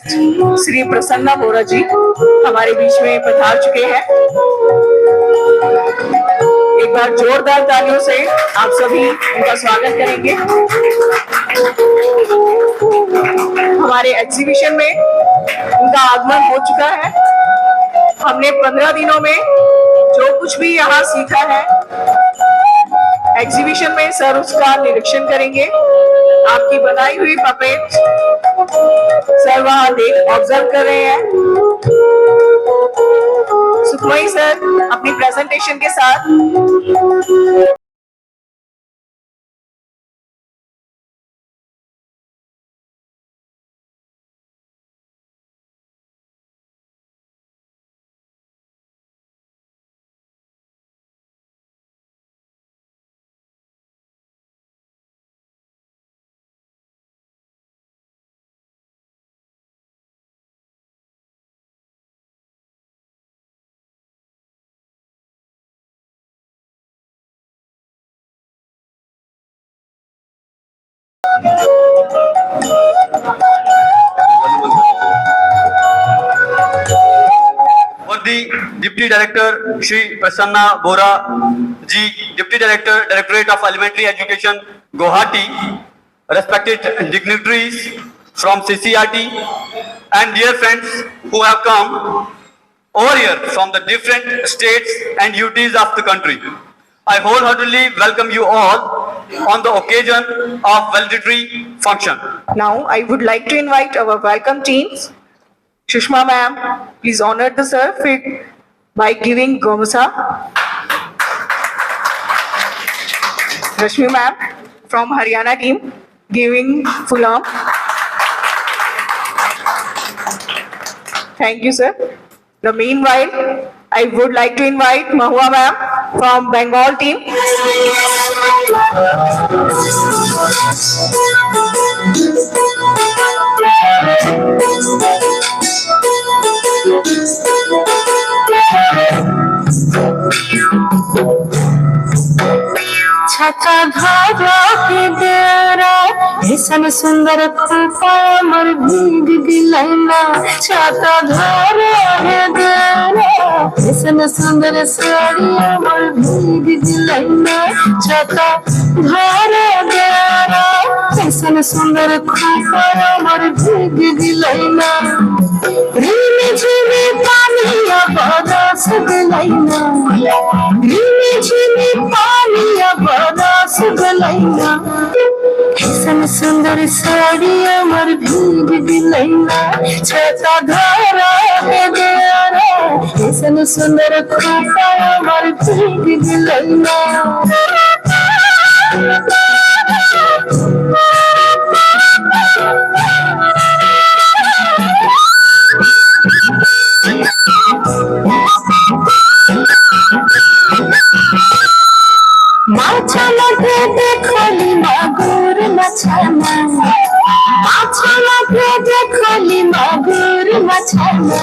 श्री प्रसन्ना बोरा जी हमारे बीच में पधार चुके हैं। एक बार जोरदार तालियों से आप सभी उनका स्वागत करेंगे। हमारे एग्जीबिशन में उनका आगमन हो चुका है। हमने 15 दिनों में जो कुछ भी यहाँ सीखा है, एग्जीबिशन में सर उसका निरीक्षण करेंगे। आपकी बनाई हुई पपेट सर वहां देख ऑब्जर्व कर रहे हैं। सुखमयी सर अपनी प्रेजेंटेशन के साथ Deputy Director Shri Prasanna Bora Ji, Deputy Director, Directorate of Elementary Education, Guwahati, respected dignitaries from CCRT, and dear friends who have come over here from the different states and UTs of the country. I wholeheartedly welcome you all on the occasion of valedictory function. Now I would like to invite our welcome teams. Sushma ma'am, please honor the sir by giving Gomasa. Rashmi ma'am from Haryana team giving Fulam. Thank you, sir. The meanwhile, I would like to invite Mahua ma'am from Bengal team. छाता धारा के देरा ऐसन सुंदर खूबा मर भीग दिलैना। छाता धारा के देरा ऐसन सुंदर साड़ी मर भीग दिलैना। छाता धारा देरा ऐसन सुंदर खूबा मर भीग दिलैना। रिमी झिमी पानी बरस दिलैना। रिमी झिमी पानी बरस दिलैना। ऐसन सुंदर साड़ी अमर भीग दिलैना। छाता धारा के देरा ऐसन सुंदर खूबा अमर भीग दिलैना। माछा लगे देखली मागुर मछाना। माछा लगे देखली मागुर मछाना।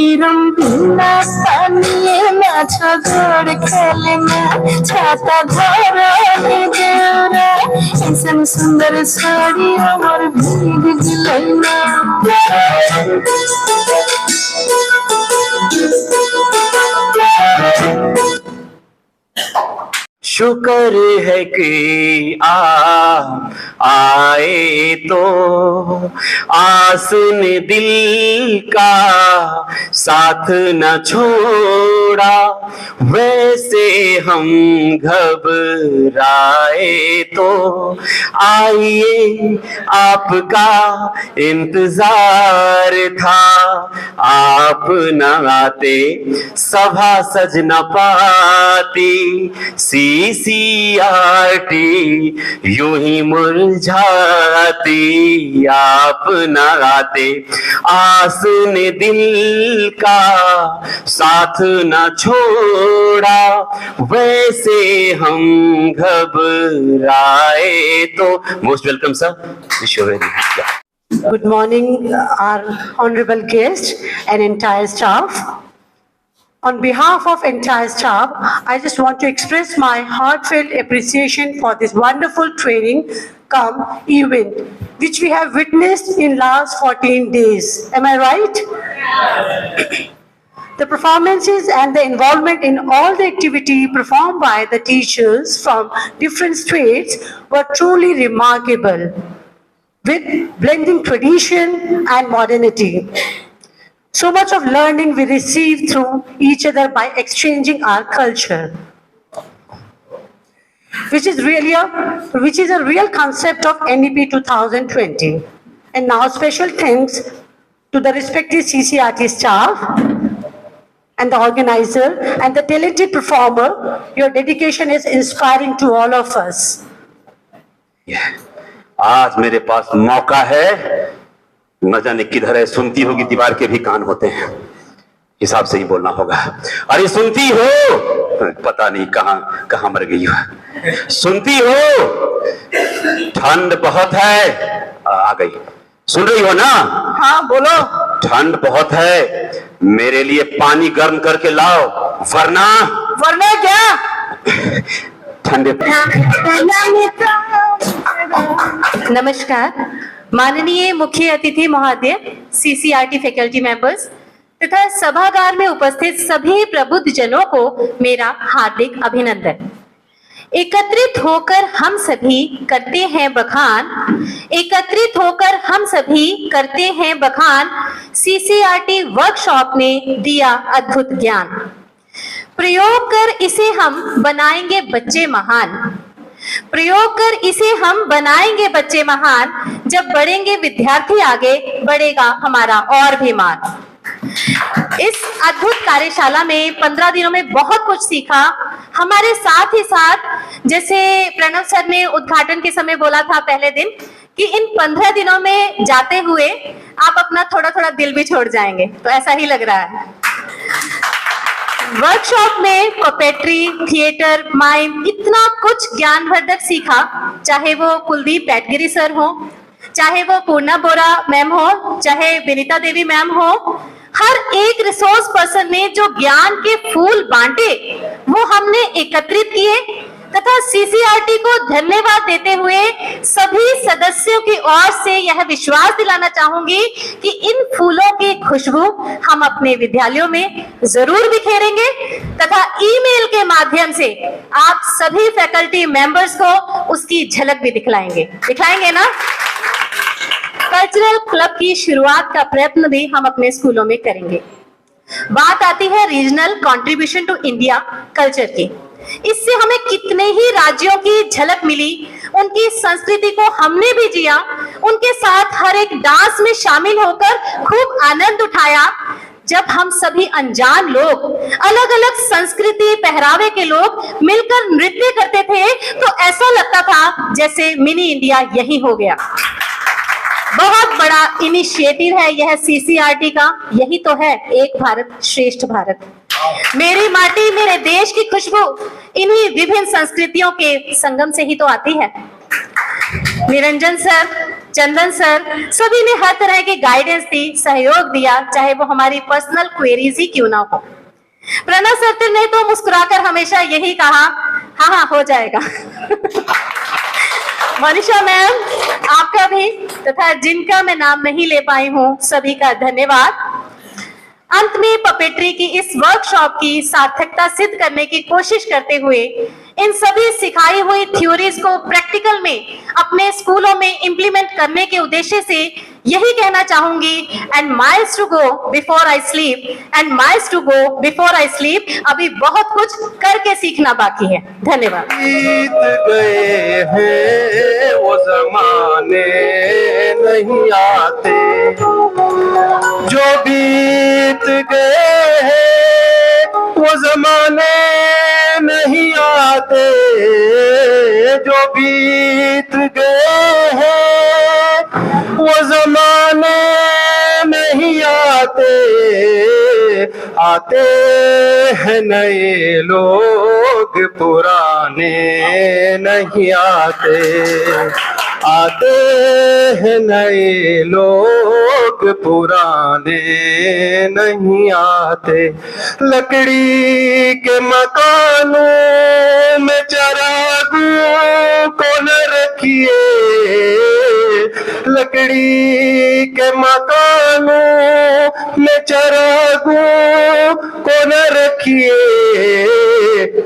इरम बिना पानी माछ जोड़ खेलना। छाता धारा के देरा ऐसन सुंदर साड़ी अमर भीग दिलैना। शुक्र है कि आप आए तो आस ने दिल का साथ न छोड़ा। वैसे हम घबराए तो आइए आपका इंतजार था। आप न आते सभा सज न पाती। CCRT यूं ही मुरझाती। आप न आते आस ने दिल का साथ न छोड़ा। वैसे हम घबराए तो। Most welcome sir, wish you very much. Good morning, our honorable guest and entire staff. On behalf of entire staff, I just want to express my heartfelt appreciation for this wonderful training come event, which we have witnessed in last 14 days. Am I right? The performances and the involvement in all the activity performed by the teachers from different states were truly remarkable, with blending tradition and modernity. So much of learning we receive through each other by exchanging our culture, which is a real concept of NEP 2020. And now special thanks to the respective CCRT staff and the organizer and the talented performer. Your dedication is inspiring to all of us. आज मेरे पास मौका है, न जाने किधर है, सुनती होगी दीवार के भी कान होते हैं, हिसाब से ही बोलना होगा। अरे सुनती हो, पता नहीं कहां कहां मर गई हो, सुनती हो, ठंड बहुत है, आ गई, सुन रही हो ना? हाँ बोलो। ठंड बहुत है, मेरे लिए पानी गर्म करके लाओ, वरना क्या? ठंडे। नमस्कार, माननीय मुख्य अतिथि महोदय, सीसीआरटी फैकल्टी मेंबर्स तथा सभागार में उपस्थित सभी प्रबुद्ध जनों को मेरा हार्दिक अभिनंदन। एकत्रित होकर हम सभी करते हैं बखान, एकत्रित होकर हम सभी करते हैं बखान, सीसीआरटी वर्कशॉप ने दिया अद्भुत ज्ञान। प्रयोग कर इसे हम बनाएंगे बच्चे महान, प्रयोग कर इसे हम बनाएंगे बच्चे महान, जब बढ़ेंगे विद्यार्थी आगे बढ़ेगा हमारा और भी मान। इस अद्भुत कार्यशाला में 15 दिनों में बहुत कुछ सीखा। हमारे साथ ही साथ, जैसे प्रणव सर ने उद्घाटन के समय बोला था पहले दिन, कि इन 15 दिनों में जाते हुए आप अपना थोड़ा थोड़ा दिल भी छोड़ जाएंगे, तो ऐसा ही लग रहा है। वर्कशॉप में पपेट्री, थिएटर, माइम, इतना कुछ ज्ञानवर्धक सीखा। चाहे वो कुलदीप पैटगिरी सर हो, चाहे वो पूर्णा बोरा मैम हो, चाहे विनीता देवी मैम हो, हर एक रिसोर्स पर्सन ने जो ज्ञान के फूल बांटे वो हमने एकत्रित किए, तथा सीसीआरटी को धन्यवाद देते हुए सभी सदस्यों की ओर से यह विश्वास दिलाना चाहूंगी कि इन फूलों की खुशबू हम अपने विद्यालयों में जरूर बिखेरेंगे, तथा ईमेल के माध्यम से आप सभी फैकल्टी मेंबर्स को उसकी झलक भी दिखलाएंगे ना। कल्चरल क्लब की शुरुआत का प्रयत्न भी हम अपने स्कूलों में करेंगे। बात आती है regional contribution to India culture की। इससे हमें कितने ही राज्यों की झलक मिली, उनकी संस्कृति को हमने भी जिया, उनके साथ हर एक डांस में शामिल होकर खूब आनंद उठाया। जब हम सभी अनजान लोग, अलग अलग संस्कृति पहरावे के लोग मिलकर नृत्य करते थे, तो ऐसा लगता था जैसे मिनी इंडिया यही हो गया। बहुत बड़ा इनिशिएटिव है यह सीसीआरटी का, यही तो है एक भारत श्रेष्ठ भारत। मेरी माटी मेरे देश की खुशबू इन्हीं विभिन्न संस्कृतियों के संगम से ही तो आती है। निरंजन सर, चंदन सर, सभी ने हर तरह की गाइडेंस दी, सहयोग दिया, चाहे वो हमारी पर्सनल क्वेरीज ही क्यों ना हो। प्रणव सर ने तो मुस्कुराकर हमेशा यही कहा, हाँ हो जाएगा। मनीषा मैम, आपका भी, तथा जिनका मैं नाम नहीं ले पाई हूँ, सभी का धन्यवाद। अंत में पपेट्री की इस वर्कशॉप की सार्थकता सिद्ध करने की कोशिश करते हुए इन सभी सिखाई हुई थ्योरीज को प्रैक्टिकल में अपने स्कूलों में इंप्लीमेंट करने के उद्देश्य से यही कहना चाहूंगी, and miles to go before I sleep, and miles to go before I sleep. अभी बहुत कुछ करके सीखना बाकी है। धन्यवाद। बीत गए हैं वो जमाने नहीं आते, जो बीत गए हैं वो जमाने नहीं आते, जो बीत गए हैं वो जमाने नहीं आते, आते हैं नए लोग पुराने नहीं आते। आते हैं नए लोग, पुराने नहीं आते। लकड़ी के मकानों में चिरागों को न रखिए, लकड़ी के मकानों में चिरागों को न रखिए।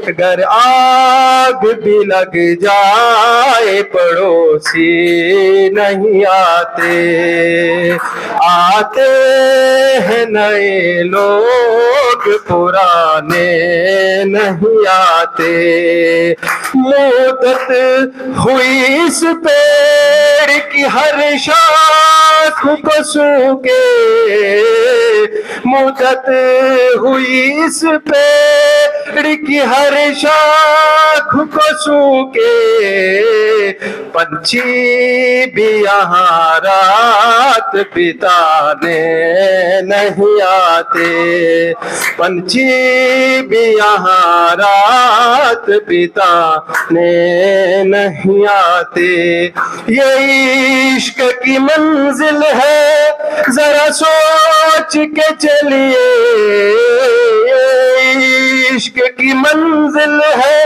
अगर आग भी लग जाए पड़ोसी नहीं आते। आते हैं नए लोग, पुराने नहीं आते। मुद्दत हुई इस पेड़ की हर शाख को सूखे, मुद्दत हुई इस पेड़ की हर शाख को सूखे। पंछी भी यहाँ रात बिताने नहीं आते, पंछी भी यहाँ रात बिताने नहीं आते। ये इश्क की मंजिल है, जरा सोच के चलिए। ये इश्क की मंजिल है,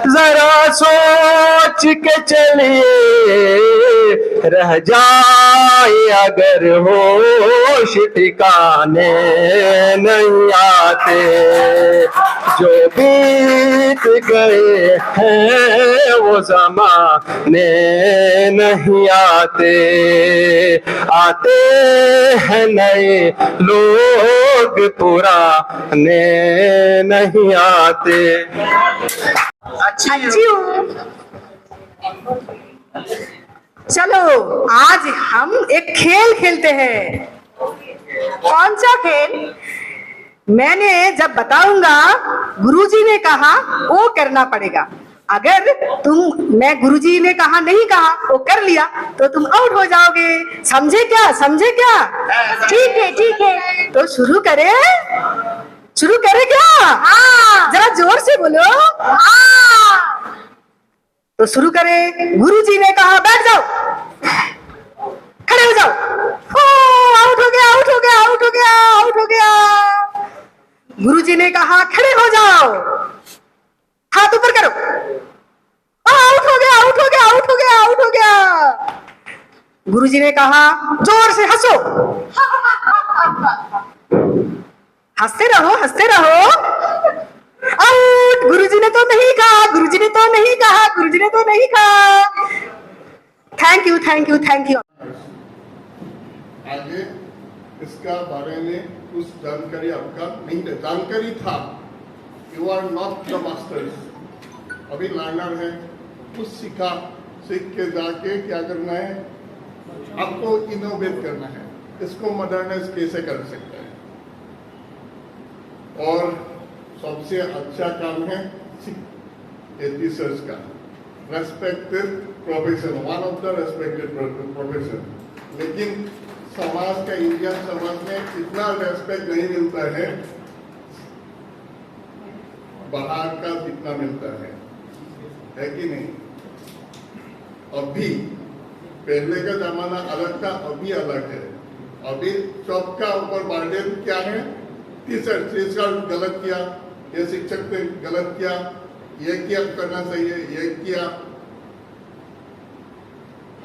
जरा सोच के चलिए। रह जाए अगर होश ठिकाने नहीं आते। जो बीत गए हैं वो ज़माने नहीं आते। आते हैं नए लोग, पुराने नहीं आते। अच्छी हूँ। चलो आज हम एक खेल खेलते हैं। कौन सा खेल? मैंने जब बताऊंगा गुरुजी ने कहा वो करना पड़ेगा। अगर मैं गुरुजी ने कहा नहीं कहा वो कर लिया तो तुम आउट हो जाओगे। समझे क्या? समझे क्या? ठीक है ठीक है, तो शुरू करें? शुरू करें क्या? हाँ। जरा जोर से बोलो। हाँ। तो शुरू करें। गुरुजी ने कहा बैठ जाओ, खड़े हो जाओ। आउट हो गया, आउट हो गया, आउट हो गया, आउट हो गया। गुरुजी ने कहा खड़े हो जाओ, हाथ ऊपर करो। आउट हो गया, आउट हो गया, आउट हो गया, आउट हो गया। गुरुजी ने कहा जोर से हंसो। हंसते रहो, हंसते रहो। आउट। गुरुजी ने तो नहीं कहा, गुरुजी ने तो नहीं कहा, गुरुजी ने तो नहीं कहा। Thank you, thank you, thank you. आगे इसका बारे में कुछ जानकारी आपका नहीं था। जानकारी था, you are not the masters, अभी लर्नर है। कुछ सीखा, सीख के जाके क्या करना है, आपको इनोवेट करना है। इसको मॉडर्नाइज कैसे कर सकते हैं। और सबसे अच्छा काम है टीचर्स का, respected profession, one of the respected profession. लेकिन समाज का, इंडियन समाज में इतना रेस्पेक्ट नहीं मिलता है बाहर का जितना मिलता है कि नहीं? अभी पहले का जमाना अलग था, अभी अलग है। अभी सबका ऊपर बर्डन क्या है? टीचर गलत किया, ये शिक्षक ने गलत किया, ये क्या करना चाहिए, ये किया।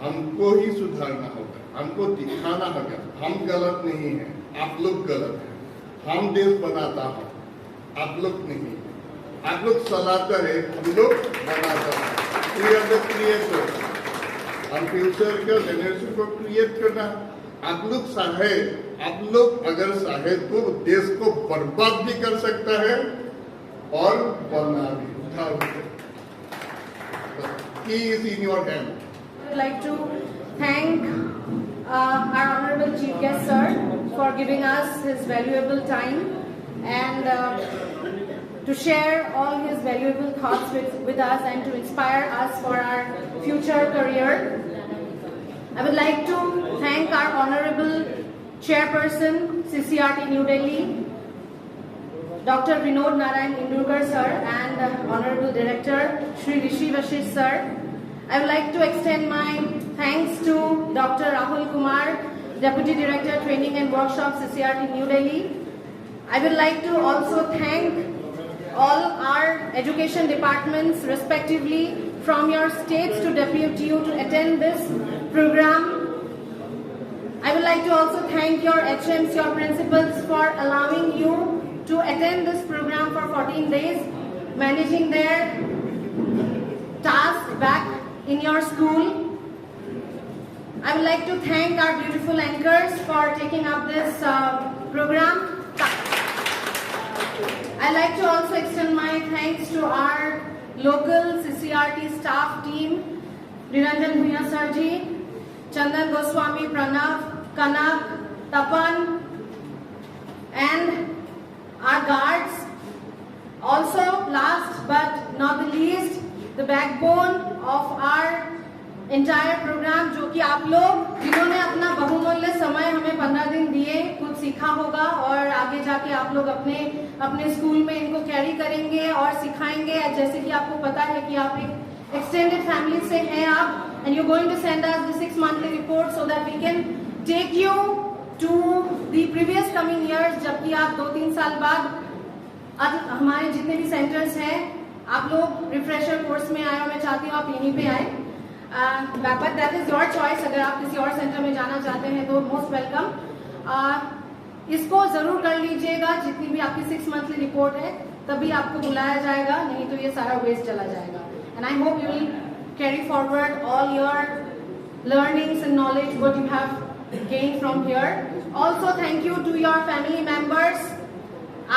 हमको ही सुधारना होगा, हमको दिखाना होगा हम गलत नहीं है, आप लोग गलत हैं। हम देश बनाता है, आप लोग नहीं है। आप लोग चलाता है, हम लोग बनाता है। We are the creator. हम फ्यूचर के जनरेशन को क्रिएट करना। आप लोग चाहे, आप लोग अगर चाहे तो देश को बर्बाद भी कर सकता है और बना भी। He is in your hand. I would like to thank our Honorable Chief Guest Sir for giving us his valuable time and to share all his valuable thoughts with us and to inspire us for our future career. I would like to thank our Honorable Chairperson, CCRT New Delhi, Dr. Vinod Narayan Indurkar Sir and Honorable Director, Shri Rishi Vashish Sir. I would like to extend my thanks to Dr. Rahul Kumar, Deputy Director Training and Workshops, CCRT New Delhi. I would like to also thank all our education departments respectively from your states to depute you to attend this program. I would like to also thank your HMs, your principals for allowing you to attend this program for 14 days, managing their task back in your school. I would like to thank our beautiful anchors for taking up this program. I'd like to also extend my thanks to our local CCRT staff team, Niranjan Bhuiya sir ji, Chandan Goswami, Pranav, Kanak, Tapan, and our guards. Also, last but not the least, the backbone of our entire program, जो कि आप लोग जिन्होंने अपना बहुमूल्य समय हमें 15 दिन दिए, कुछ सीखा होगा और आगे जाके आप लोग अपने स्कूल में इनको कैरी करेंगे और सिखाएंगे। जैसे कि आपको पता है कि आप एक एक्सटेंडेड फैमिली से हैं आप, and you're going to send us the 6 monthly report so that we can take you to the previous coming years, जबकि आप 2-3 साल बाद हमारे जितने भी सेंटर्स हैं आप लोग रिफ्रेशर कोर्स में आए, मैं चाहती हूँ आप यहीं पे आए, but that is your choice. अगर आप किसी और सेंटर में जाना चाहते हैं तो मोस्ट वेलकम। इसको जरूर कर लीजिएगा, जितनी भी आपकी 6 मंथली रिपोर्ट है तभी आपको बुलाया जाएगा, नहीं तो ये सारा वेस्ट चला जाएगा। And I hope you will carry forward all your learnings and knowledge what you have gain from here. Also thank you to your family members,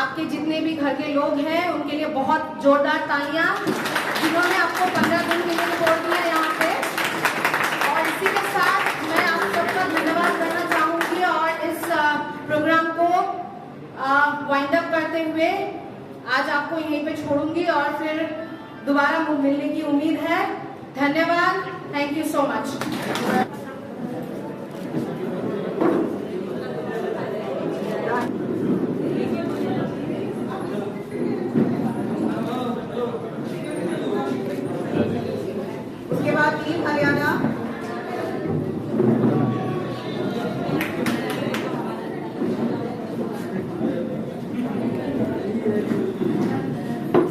आपके जितने भी घर के लोग हैं उनके लिए बहुत जोरदार तालियां, जिन्होंने आपको 15 दिन के लिए रिपोर्ट दिया यहाँ पे। और इसी के साथ मैं आप सबका धन्यवाद करना चाहूंगी और इस प्रोग्राम को वाइंड अप करते हुए आज आपको यहीं पे छोड़ूंगी और फिर दोबारा मिलने की उम्मीद है। धन्यवाद, थैंक यू सो मच। उसके बाद टीम हरियाणा,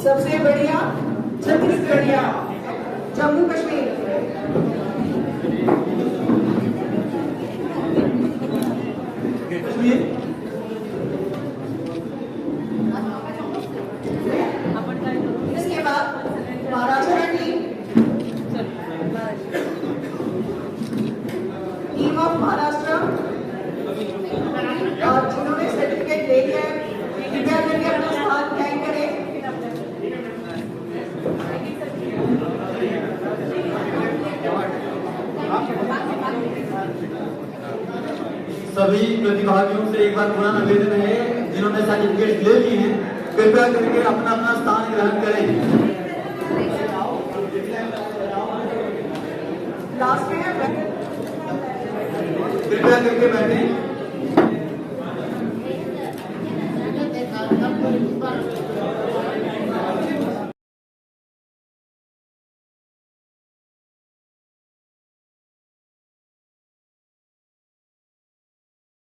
सबसे बढ़िया छत्तीसगढ़िया, जम्मू कश्मीर। इसके बाद महाराष्ट्र टीम ऑफ महाराष्ट्र, और जिन्होंने सर्टिफिकेट ले लिया है कृपया करके अपना स्थान तय करें। सभी प्रतिभागियों से एक बार पुनः निवेदन है, जिन्होंने सर्टिफिकेट ले लिए हैं कृपया करके अपना अपना स्थान ग्रहण करें। लास्ट में है, कृपया करके बैठें।